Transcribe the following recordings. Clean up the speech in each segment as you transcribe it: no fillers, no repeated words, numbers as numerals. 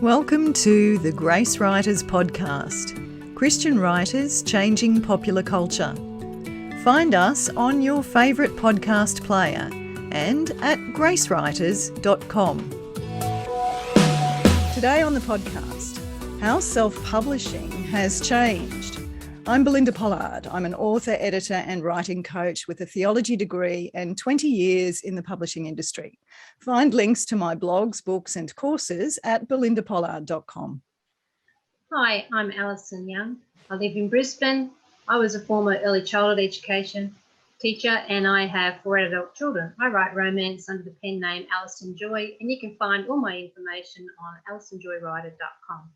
Welcome to the Gracewriters podcast, Christian writers changing popular culture. Find us on your favourite podcast player and at gracewriters.com. Today on the podcast, how self-publishing has changed. I'm Belinda Pollard. I'm an author, editor and writing coach with a theology degree and 20 years in the publishing industry. Find links to my blogs, books and courses at belindapollard.com. Hi, I'm Alison Young. I live in Brisbane. I was a former early childhood education teacher and I have 4 adult children. I write romance under the pen name Alison Joy, and you can find all my information on alisonjoywriter.com.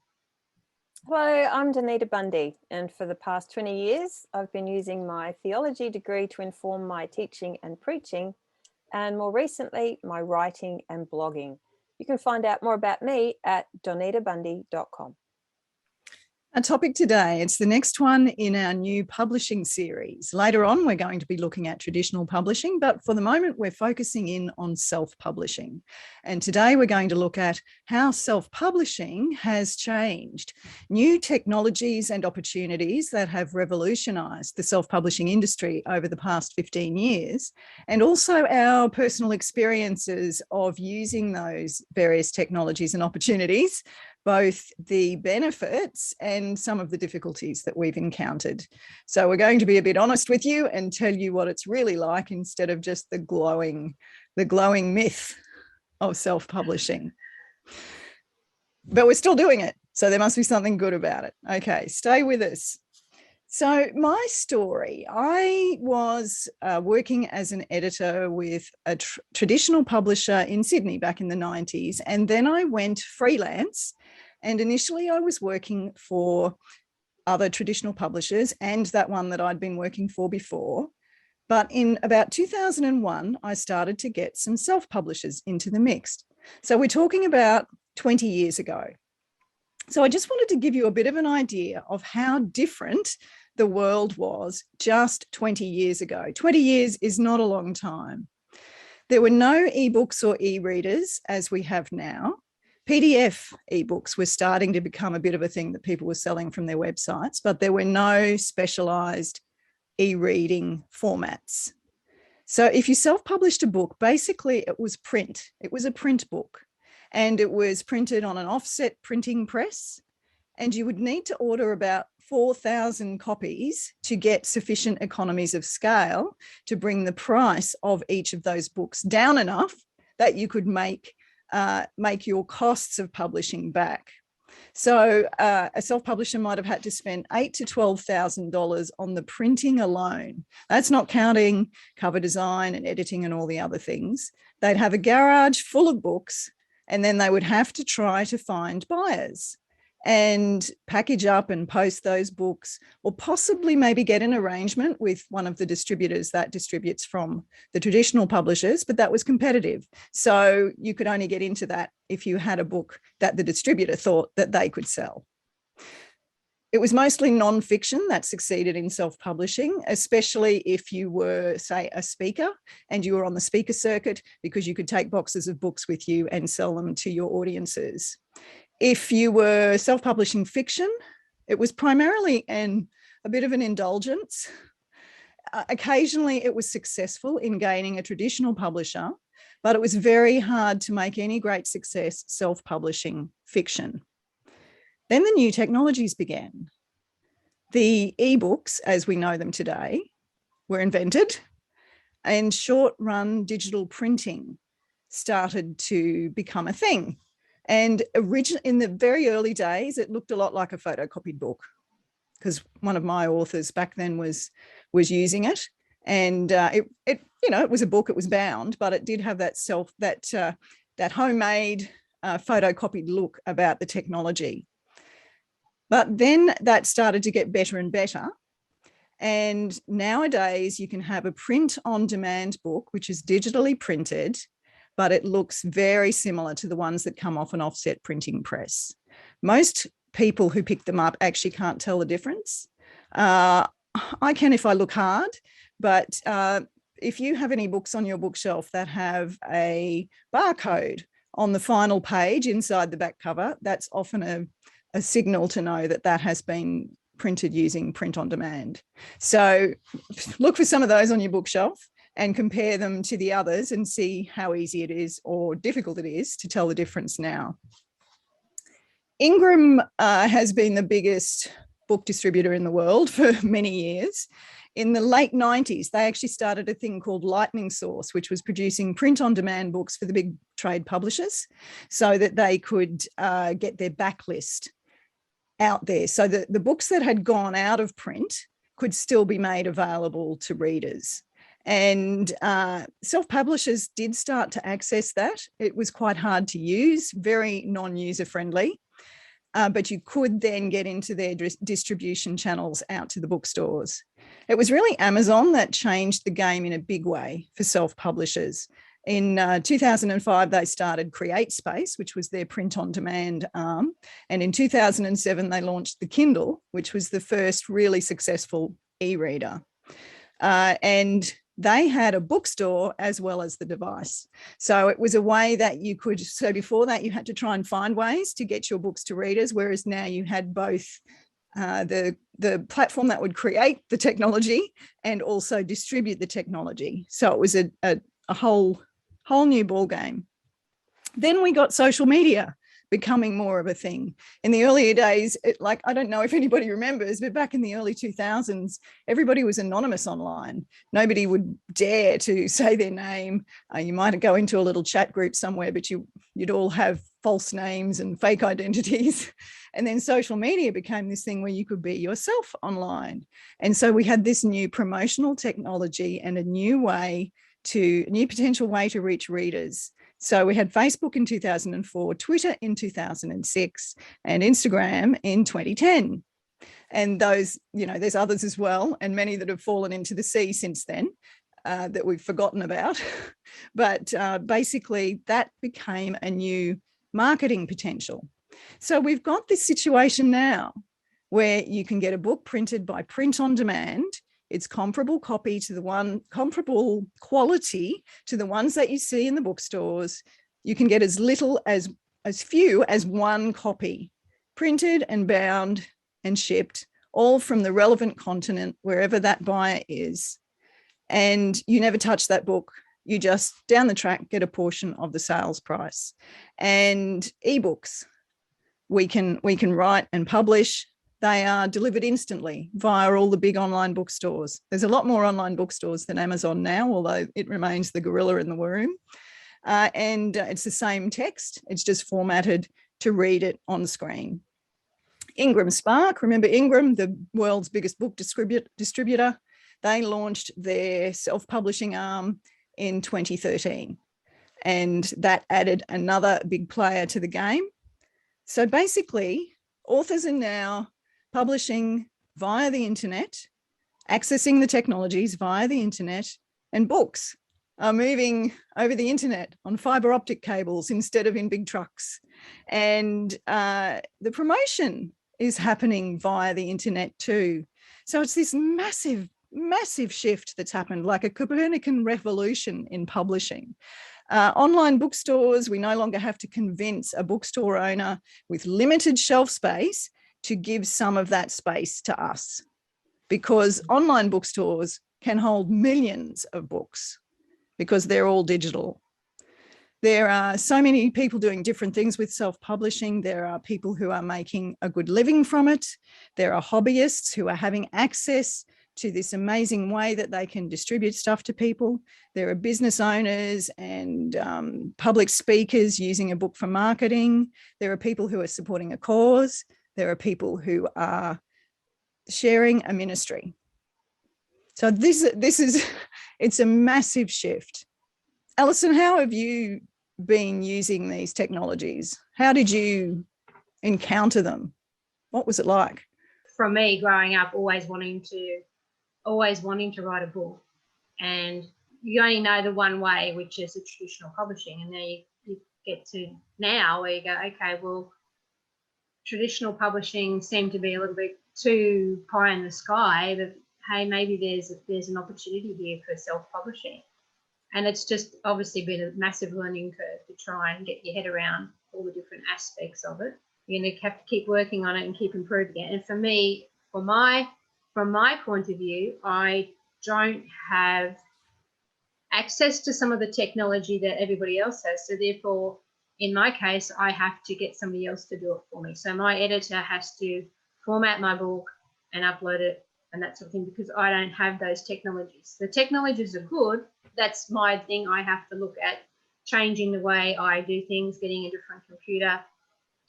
Hello, I'm Donita Bundy, and for the past 20 years, I've been using my theology degree to inform my teaching and preaching, and more recently, my writing and blogging. You can find out more about me at donitabundy.com. Our topic today, it's the next one in our new publishing series. Later on, we're going to be looking at traditional publishing, but for the moment, we're focusing in on self-publishing. And today we're going to look at how self-publishing has changed. New technologies and opportunities that have revolutionised the self-publishing industry over the past 15 years, and also our personal experiences of using those various technologies and opportunities, both the benefits and some of the difficulties that we've encountered. So we're going to be a bit honest with you and tell you what it's really like instead of just the glowing myth of self-publishing. But we're still doing it, so there must be something good about it. Okay, stay with us. So my story, I was working as an editor with a traditional publisher in Sydney back in the 90s, and then I went freelance. And initially I was working for other traditional publishers and that one that I'd been working for before. But in about 2001, I started to get some self-publishers into the mix. So we're talking about 20 years ago. So I just wanted to give you a bit of an idea of how different the world was just 20 years ago. 20 years is not a long time. There were no ebooks or e-readers as we have now. PDF ebooks were starting to become a bit of a thing that people were selling from their websites, but there were no specialized e-reading formats. So if you self-published a book, basically it was print. It was a print book, and it was printed on an offset printing press, and you would need to order about 4,000 copies to get sufficient economies of scale to bring the price of each of those books down enough that you could make your costs of publishing back. So a self-publisher might have had to spend $8,000 to $12,000 on the printing alone. That's not counting cover design and editing and all the other things. They'd have a garage full of books, and then they would have to try to find buyers and package up and post those books, or possibly maybe get an arrangement with one of the distributors that distributes from the traditional publishers, but that was competitive. So you could only get into that if you had a book that the distributor thought that they could sell. It was mostly non-fiction that succeeded in self-publishing, especially if you were, say, a speaker and you were on the speaker circuit, because you could take boxes of books with you and sell them to your audiences. If you were self-publishing fiction, it was primarily a bit of an indulgence. Occasionally it was successful in gaining a traditional publisher, but it was very hard to make any great success self-publishing fiction. Then the new technologies began. The ebooks, as we know them today, were invented, and short-run digital printing started to become a thing. And in the very early days, it looked a lot like a photocopied book, because one of my authors back then was using it, and it was a book. It was bound, but it did have that homemade photocopied look about the technology. But then that started to get better and better. And nowadays you can have a print-on-demand book, which is digitally printed, but it looks very similar to the ones that come off an offset printing press. Most people who pick them up actually can't tell the difference. I can if I look hard, but if you have any books on your bookshelf that have a barcode on the final page inside the back cover, that's often a signal to know that that has been printed using print on demand. So look for some of those on your bookshelf and compare them to the others and see how easy it is or difficult it is to tell the difference now. Ingram has been the biggest book distributor in the world for many years. In the late 90s, they actually started a thing called Lightning Source, which was producing print-on-demand books for the big trade publishers so that they could get their backlist out there. So that the books that had gone out of print could still be made available to readers. And self-publishers did start to access that. It was quite hard to use, very non-user friendly. But you could then get into their distribution channels out to the bookstores. It was really Amazon that changed the game in a big way for self-publishers. In 2005, they started CreateSpace, which was their print-on-demand arm. And in 2007, they launched the Kindle, which was the first really successful e-reader. And they had a bookstore as well as the device. So it was a way that you could, so before that you had to try and find ways to get your books to readers, whereas now you had both the platform that would create the technology and also distribute the technology. So it was a whole new ball game. Then we got social media becoming more of a thing. In the earlier days, I don't know if anybody remembers, but back in the early 2000s, everybody was anonymous online. Nobody would dare to say their name. You might go into a little chat group somewhere, but you'd all have false names and fake identities. And then social media became this thing where you could be yourself online. And so we had this new promotional technology and a new potential way to reach readers. So we had Facebook in 2004, Twitter in 2006, and Instagram in 2010. And those, there's others as well, and many that have fallen into the sea since then that we've forgotten about. But basically, that became a new marketing potential. So we've got this situation now where you can get a book printed by print on demand. It's comparable quality to the ones that you see in the bookstores. You can get as few as one copy, printed and bound and shipped, all from the relevant continent, wherever that buyer is. And you never touch that book. You just, down the track, get a portion of the sales price. And ebooks, we can write and publish. They are delivered instantly via all the big online bookstores. There's a lot more online bookstores than Amazon now, although it remains the gorilla in the room. And it's the same text. It's just formatted to read it on screen. Ingram Spark, remember Ingram, the world's biggest book distributor? They launched their self-publishing arm in 2013. And that added another big player to the game. So basically, authors are now publishing via the internet, accessing the technologies via the internet, and books are moving over the internet on fiber optic cables instead of in big trucks. And the promotion is happening via the internet too. So it's this massive, massive shift that's happened, like a Copernican revolution in publishing. Online bookstores, we no longer have to convince a bookstore owner with limited shelf space to give some of that space to us, because online bookstores can hold millions of books because they're all digital. There are so many people doing different things with self-publishing. There are people who are making a good living from it. There are hobbyists who are having access to this amazing way that they can distribute stuff to people. There are business owners and public speakers using a book for marketing. There are people who are supporting a cause. There are people who are sharing a ministry. So it's a massive shift. Alison, how have you been using these technologies? How did you encounter them? What was it like? For me, growing up, always wanting to write a book, and you only know the one way, which is the traditional publishing, and then you get to now where you go, okay, well, traditional publishing seemed to be a little bit too pie in the sky, but hey, maybe there's an opportunity here for self-publishing. And it's just obviously been a massive learning curve to try and get your head around all the different aspects of it. You're going to have to keep working on it and keep improving it. And for me, from my point of view, I don't have access to some of the technology that everybody else has. So therefore, in my case, I have to get somebody else to do it for me. So my editor has to format my book and upload it and that sort of thing, because I don't have those technologies. The technologies are good. That's my thing. I have to look at changing the way I do things, getting a different computer,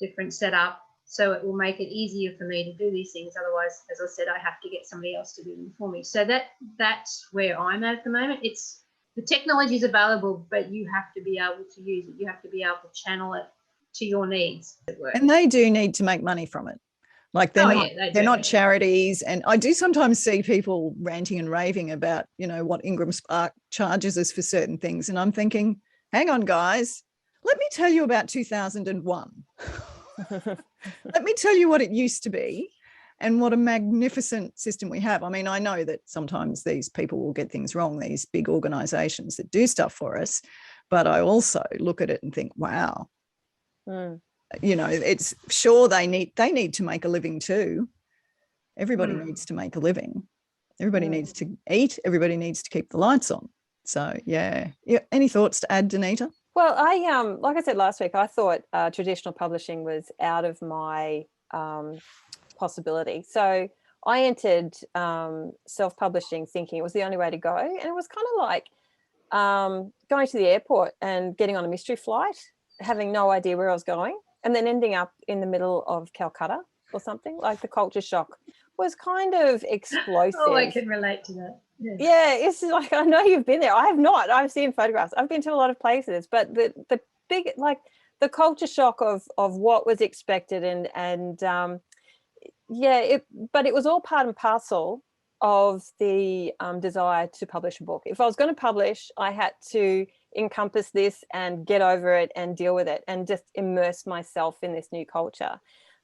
different setup, so it will make it easier for me to do these things. Otherwise, as I said, I have to get somebody else to do them for me. So that's where I'm at the moment. It's the technology is available, but you have to be able to use it. You have to be able to channel it to your needs. And they do need to make money from it. Like they're not charities. And I do sometimes see people ranting and raving about, you know, what Ingram Spark charges us for certain things. And I'm thinking, hang on, guys, let me tell you about 2001. Let me tell you what it used to be and what a magnificent system we have. I mean, I know that sometimes these people will get things wrong, these big organizations that do stuff for us, but I also look at it and think, wow. You know, it's sure they need to make a living too. Everybody needs to make a living. Everybody needs to eat. Everybody needs to keep the lights on. So yeah. Any thoughts to add, Donita? Well, I like I said last week, I thought traditional publishing was out of my possibility. So I entered self-publishing thinking it was the only way to go, and it was kind of like going to the airport and getting on a mystery flight, having no idea where I was going, and then ending up in the middle of Calcutta or something. Like the culture shock was kind of explosive. Oh, I can relate to that. Yeah, it's like, I know you've been there. I have not. I've seen photographs. I've been to a lot of places, but the big, like the culture shock of what was expected and but it was all part and parcel of the desire to publish a book. If I was going to publish, I had to encompass this and get over it and deal with it and just immerse myself in this new culture.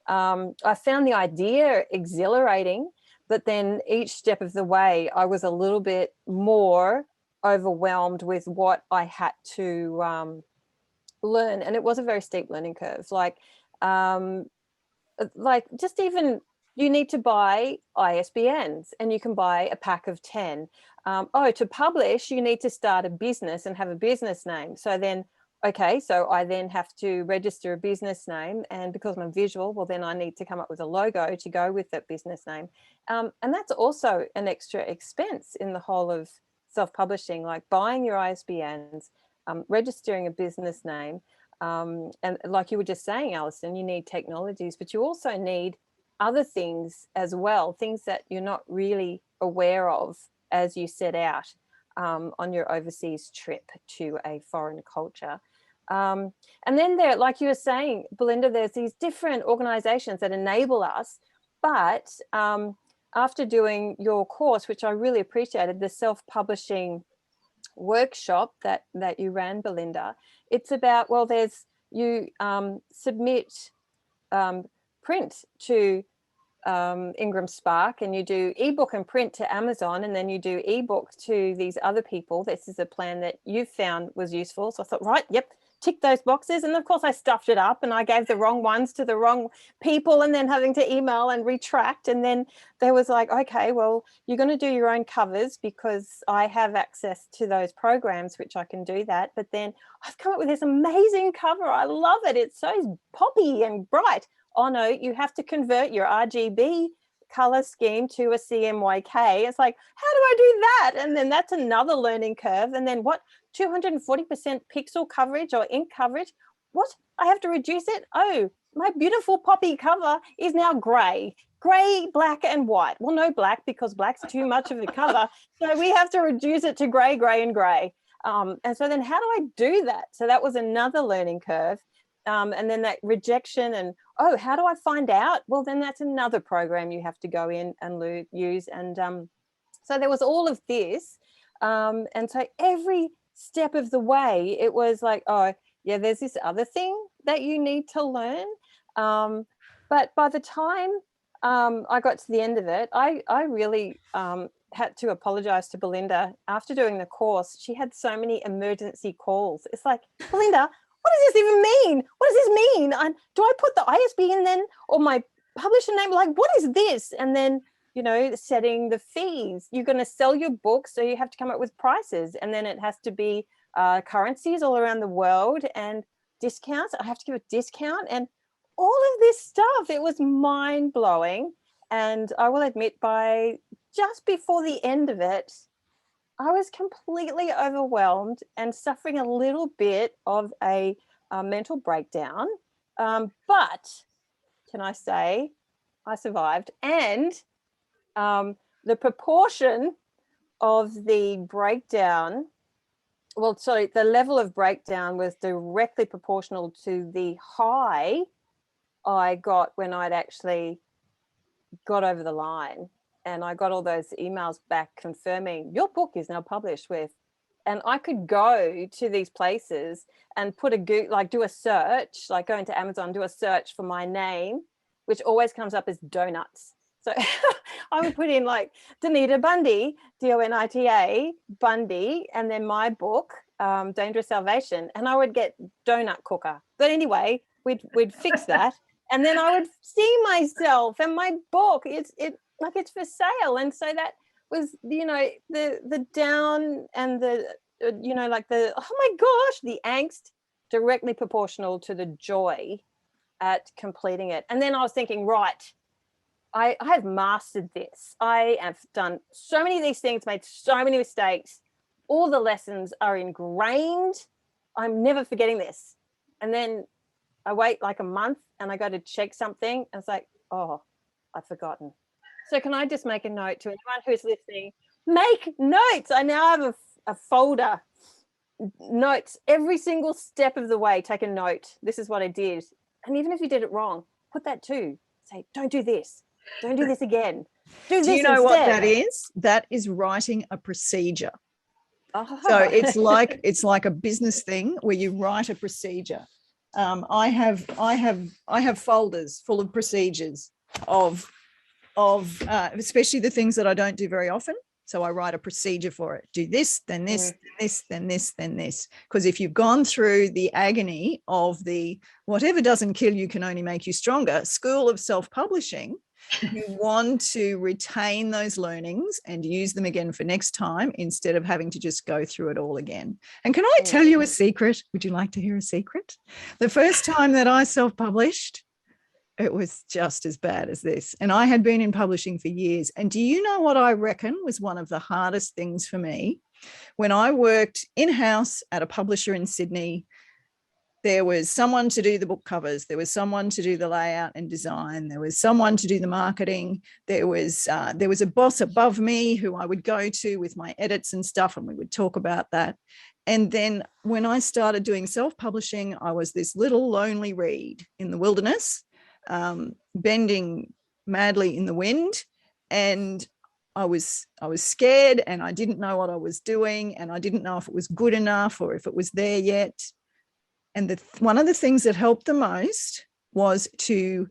I found the idea exhilarating, but then each step of the way, I was a little bit more overwhelmed with what I had to learn. And it was a very steep learning curve. Like just even you need to buy ISBNs and you can buy a pack of 10. To publish, you need to start a business and have a business name. So then, okay, so I then have to register a business name, and because I'm visual, well, then I need to come up with a logo to go with that business name. And that's also an extra expense in the whole of self-publishing, like buying your ISBNs, registering a business name. And like you were just saying, Alison, you need technologies, but you also need other things as well, things that you're not really aware of as you set out on your overseas trip to a foreign culture. And then there, like you were saying, Belinda, there's these different organizations that enable us, but after doing your course, which I really appreciated, the self-publishing workshop that you ran, Belinda, it's about, well, there's, you submit print to Ingram Spark, and you do ebook and print to Amazon, and then you do ebook to these other people. This is a plan that you found was useful. So I thought, right, yep, tick those boxes. And of course I stuffed it up and I gave the wrong ones to the wrong people, and then having to email and retract. And then there was like, okay, well, you're going to do your own covers because I have access to those programs, which I can do that. But then I've come up with this amazing cover. I love it. It's so poppy and bright. Oh no, you have to convert your RGB color scheme to a CMYK. It's like, how do I do that? And then that's another learning curve. And then what, 240% pixel coverage or ink coverage? What, I have to reduce it? Oh, my beautiful poppy cover is now gray, black and white. Well, no black, because black's too much of a cover. So we have to reduce it to gray, and gray. And so then how do I do that? So that was another learning curve. And then that rejection and, oh, how do I find out? Well, then that's another program you have to go in and use. And so there was all of this. And so every step of the way, it was like, oh, yeah, there's this other thing that you need to learn. But by the time I got to the end of it, I really had to apologize to Belinda after doing the course. She had so many emergency calls. It's like, Belinda, what does this even mean? What does this mean? Do I put the ISBN then, or my publisher name? Like, what is this? And then, you know, setting the fees. You're going to sell your book, so you have to come up with prices, and then it has to be currencies all around the world and discounts. I have to give a discount and all of this stuff. It was mind-blowing. And I will admit, by just before the end of it, I was completely overwhelmed and suffering a little bit of a mental breakdown. But can I say I survived? And the proportion of the breakdown, well, sorry, the level of breakdown was directly proportional to the high I got when I'd actually got over the line. And I got all those emails back confirming your book is now published with, and I could go to these places and put do a search, like go into Amazon, do a search for my name, which always comes up as donuts. So I would put in like Donita Bundy, Donita Bundy, and then my book, Dangerous Salvation, and I would get donut cooker. But anyway, we'd fix that. And then I would see myself and my book, it's for sale. And so that was, you know, the down and the, you know, like the, oh my gosh, the angst directly proportional to the joy at completing it. And then I was thinking, right, I have mastered this. I have done so many of these things, made so many mistakes. All the lessons are ingrained. I'm never forgetting this. And then I wait like a month and I go to check something and it's like, oh, I've forgotten. So can I just make a note to anyone who's listening? Make notes. I now have a folder, notes, every single step of the way. Take a note. This is what I did. And even if you did it wrong, put that too. Say, don't do this. Don't do this again. Do you know instead. what that is? That is writing a procedure. Oh. So it's like a business thing where you write a procedure. I have folders full of procedures of especially the things that I don't do very often. So I write a procedure for it. Do this, then this, then this, then this, then this. Because if you've gone through the agony of the whatever doesn't kill you can only make you stronger school of self-publishing, you want to retain those learnings and use them again for next time instead of having to just go through it all again. And can I tell you a secret? Would you like to hear a secret? The first time that I self-published, it was just as bad as this. And I had been in publishing for years. And do you know what I reckon was one of the hardest things for me? When I worked in-house at a publisher in Sydney, there was someone to do the book covers. There was someone to do the layout and design. There was someone to do the marketing. There was a boss above me who I would go to with my edits and stuff, and we would talk about that. And then when I started doing self-publishing, I was this little lonely reed in the wilderness, bending madly in the wind. And I was scared, and I didn't know what I was doing, and I didn't know if it was good enough or if it was there yet. And one of the things that helped the most was to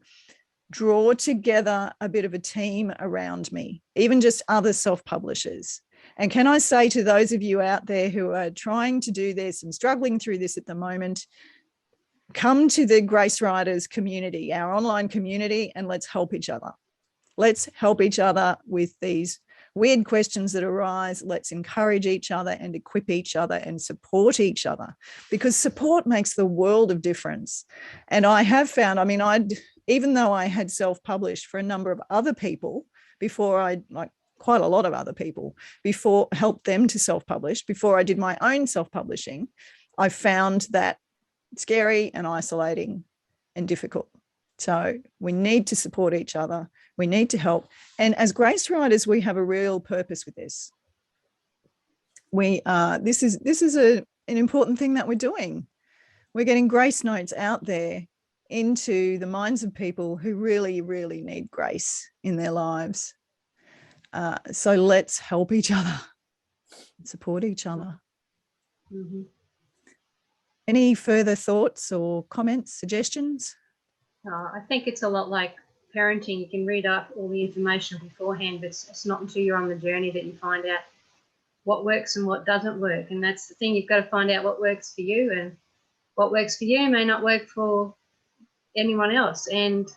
draw together a bit of a team around me, even just other self-publishers. And can I say to those of you out there who are trying to do this and struggling through this at the moment, come to the Gracewriters community, our online community, and let's help each other. Let's help each other with these weird questions that arise. Let's encourage each other and equip each other and support each other, because support makes the world of difference. And I have found, I mean, even though I had self-published for a number of other people before, quite a lot of other people before, helped them to self-publish, before I did my own self-publishing, I found that scary and isolating and difficult. So we need to support each other. We need to help. And as Gracewriters, we have a real purpose with this. This is an important thing that we're doing. We're getting grace notes out there into the minds of people who really, really need grace in their lives. So let's help each other, support each other. Mm-hmm. Any further thoughts or comments, suggestions? I think it's a lot like parenting, you can read up all the information beforehand, but it's not until you're on the journey that you find out what works and what doesn't work. And that's the thing, you've got to find out what works for you, and what works for you may not work for anyone else. And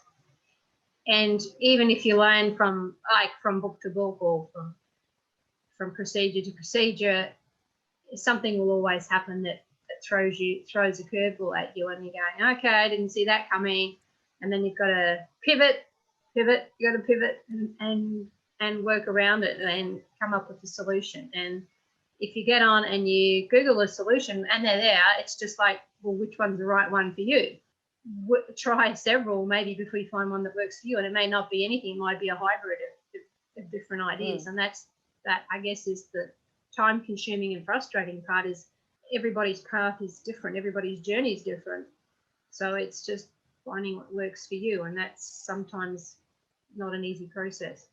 even if you learn from book to book, or from procedure to procedure, something will always happen that throws a curveball at you, and you're going, okay, I didn't see that coming. And then you've got to pivot, you got to pivot and work around it and come up with a solution. And if you get on and you Google a solution and they're there, it's just like, well, which one's the right one for you? Try several maybe before you find one that works for you. And it may not be anything, it might be a hybrid of different ideas. And that I guess is the time consuming and frustrating part, is everybody's path is different, everybody's journey is different. So it's just finding what works for you, and that's sometimes not an easy process.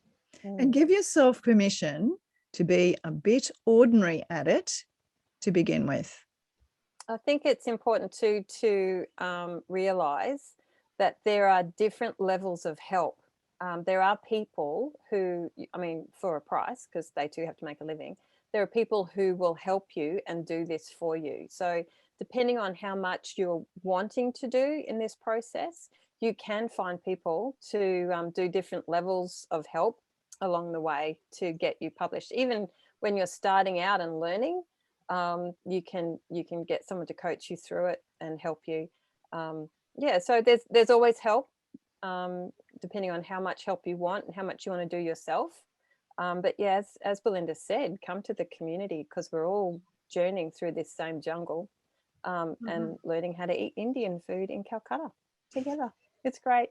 And give yourself permission to be a bit ordinary at it to begin with. I think it's important to realise that there are different levels of help. There are people who, I mean, for a price, because they too have to make a living, there are people who will help you and do this for you. So depending on how much you're wanting to do in this process, you can find people to do different levels of help along the way to get you published. Even when you're starting out and learning, you can get someone to coach you through it and help you. So there's always help, depending on how much help you want and how much you want to do yourself. But yeah, as Belinda said, come to the community, because we're all journeying through this same jungle, and learning how to eat Indian food in Calcutta together. It's great.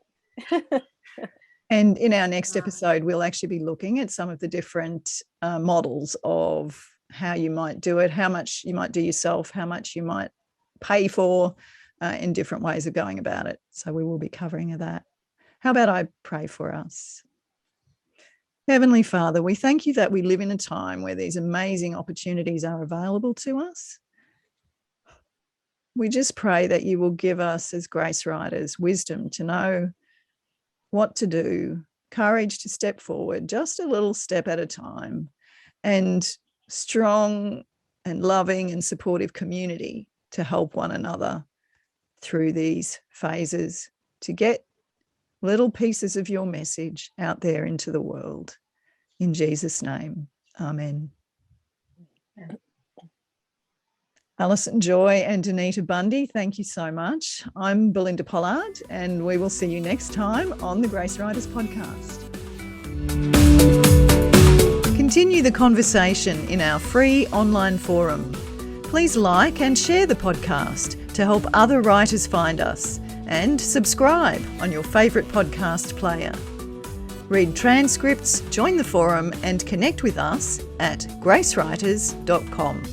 And in our next episode, we'll actually be looking at some of the different models of how you might do it, how much you might do yourself, how much you might pay for, in different ways of going about it. So we will be covering that. How about I pray for us? Heavenly Father, we thank you that we live in a time where these amazing opportunities are available to us. We just pray that you will give us as grace writers wisdom to know what to do, courage to step forward, just a little step at a time, and strong and loving and supportive community to help one another through these phases, to get little pieces of your message out there into the world. In Jesus' name, amen. Alison Joy and Donita Bundy, thank you so much. I'm Belinda Pollard, and we will see you next time on the Gracewriters podcast. Continue the conversation in our free online forum. Please like and share the podcast to help other writers find us, and subscribe on your favourite podcast player. Read transcripts, join the forum, and connect with us at gracewriters.com.